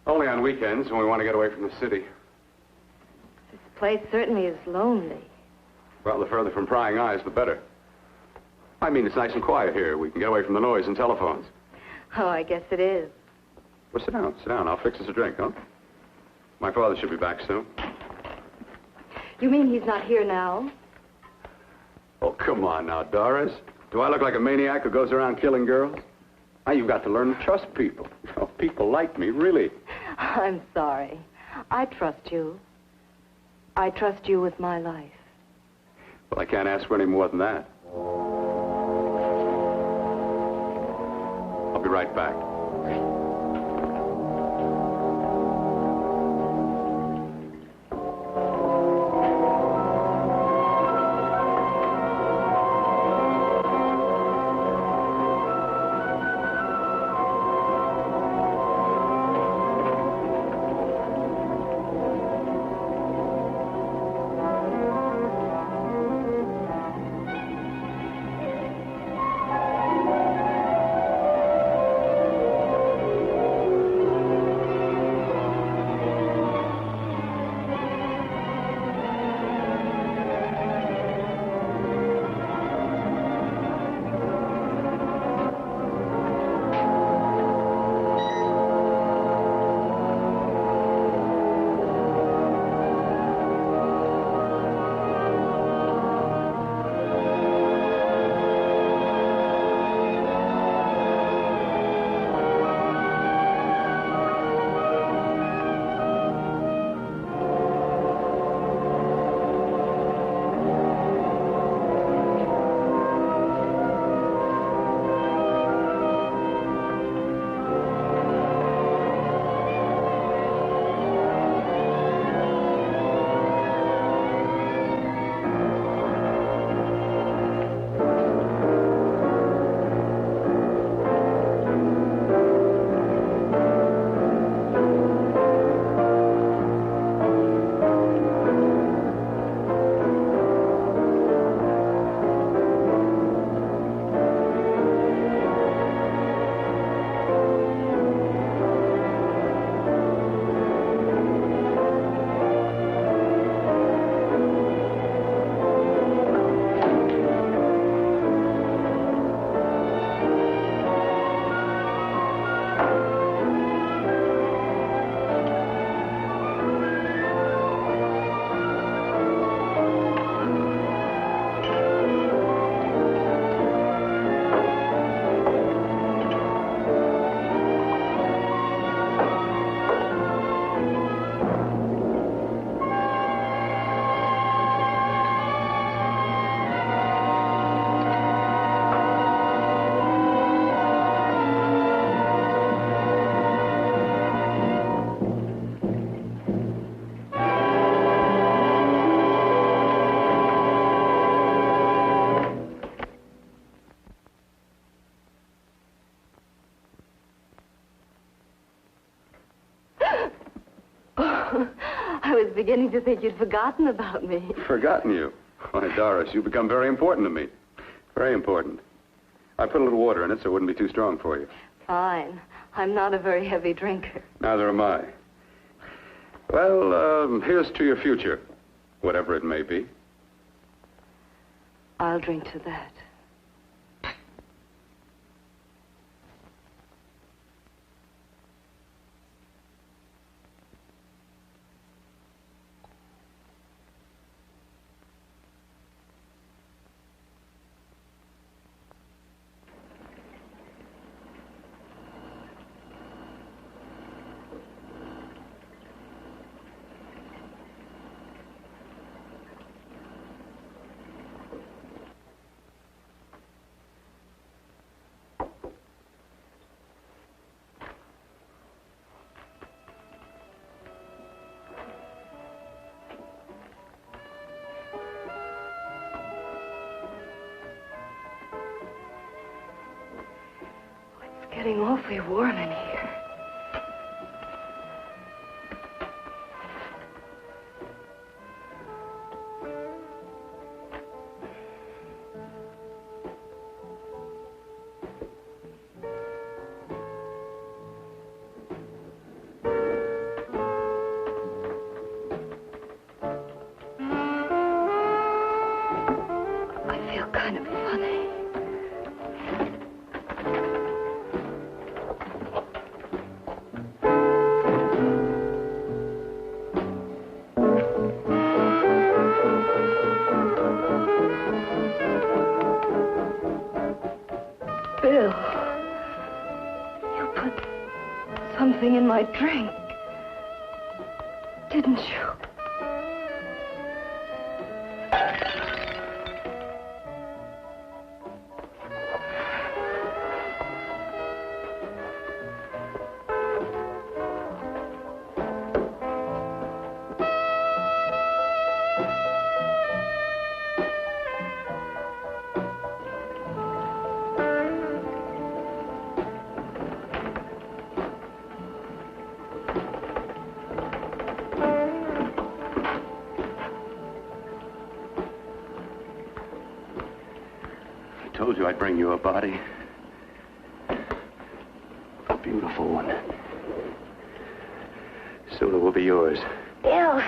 Only on weekends when we want to get away from the city. This place certainly is lonely. Well, the further from prying eyes, the better. I mean, it's nice and quiet here. We can get away from the noise and telephones. Oh, I guess it is. Well, sit down, sit down. I'll fix us a drink, huh? My father should be back soon. You mean he's not here now? Oh, come on now, Doris. Do I look like a maniac who goes around killing girls? Now, you've got to learn to trust people. Oh, people like me, really. I'm sorry. I trust you. I trust you with my life. Well, I can't ask for any more than that. I'll be right back. beginning to think you'd forgotten about me. Forgotten you? Why, Doris, you've become very important to me. Very important. I put a little water in it so it wouldn't be too strong for you. Fine. I'm not a very heavy drinker. Neither am I. Well, here's to your future, whatever it may be. I'll drink to that. Getting awfully warm in here. I feel kind of funny. Bill, you put something in my drink, didn't you? I told you I'd bring you a body. A beautiful one. Soon it will be yours. Bill,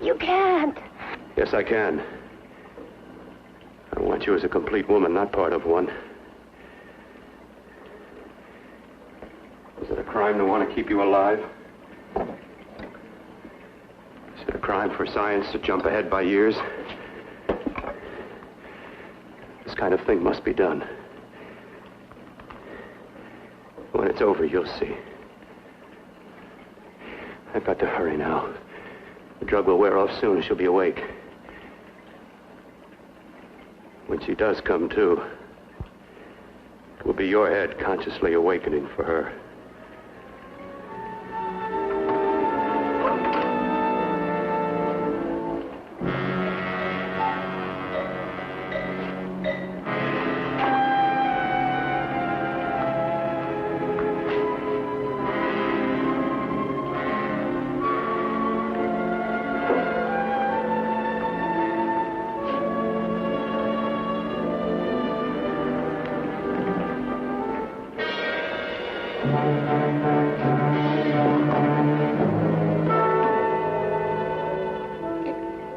you can't. Yes, I can. I want you as a complete woman, not part of one. Is it a crime to want to keep you alive? Is it a crime for science to jump ahead by years? This kind of thing must be done. When it's over, you'll see. I've got to hurry now. The drug will wear off soon and she'll be awake. When she does come to, it will be your head consciously awakening for her.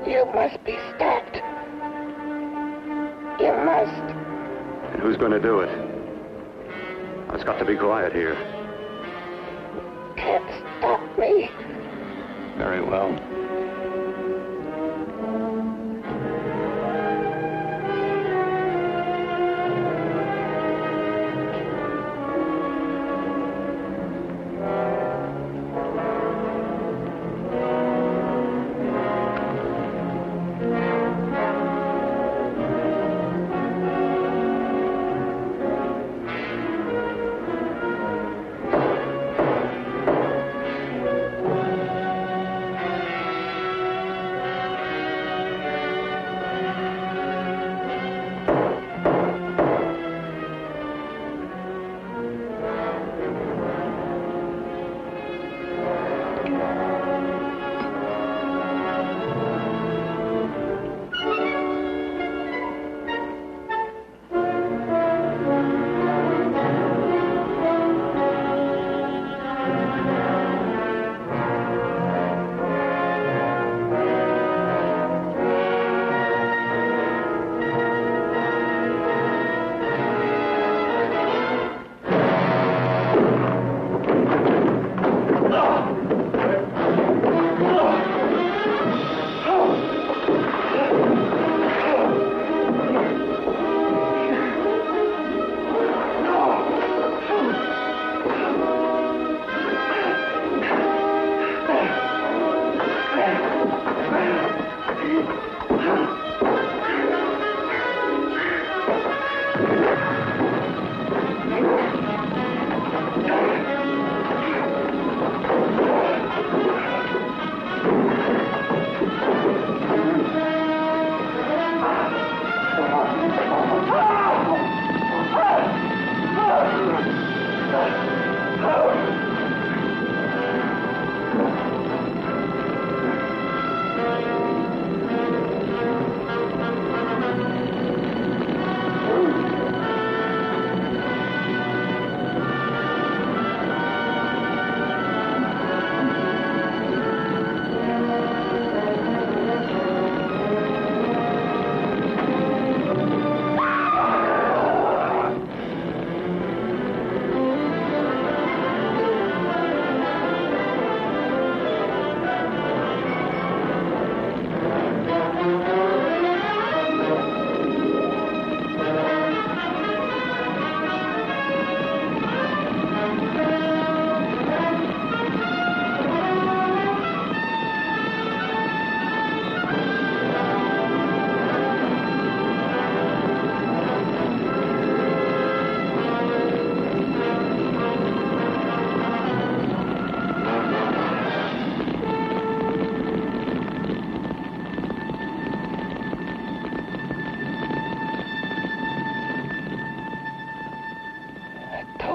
You must be stopped. You must. And who's going to do it? It's got to be quiet here. Can't stop me. Very well.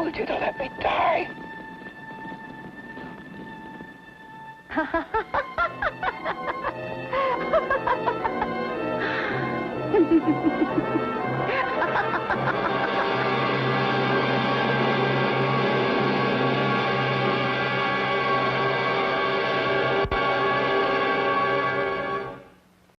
told you to let me die.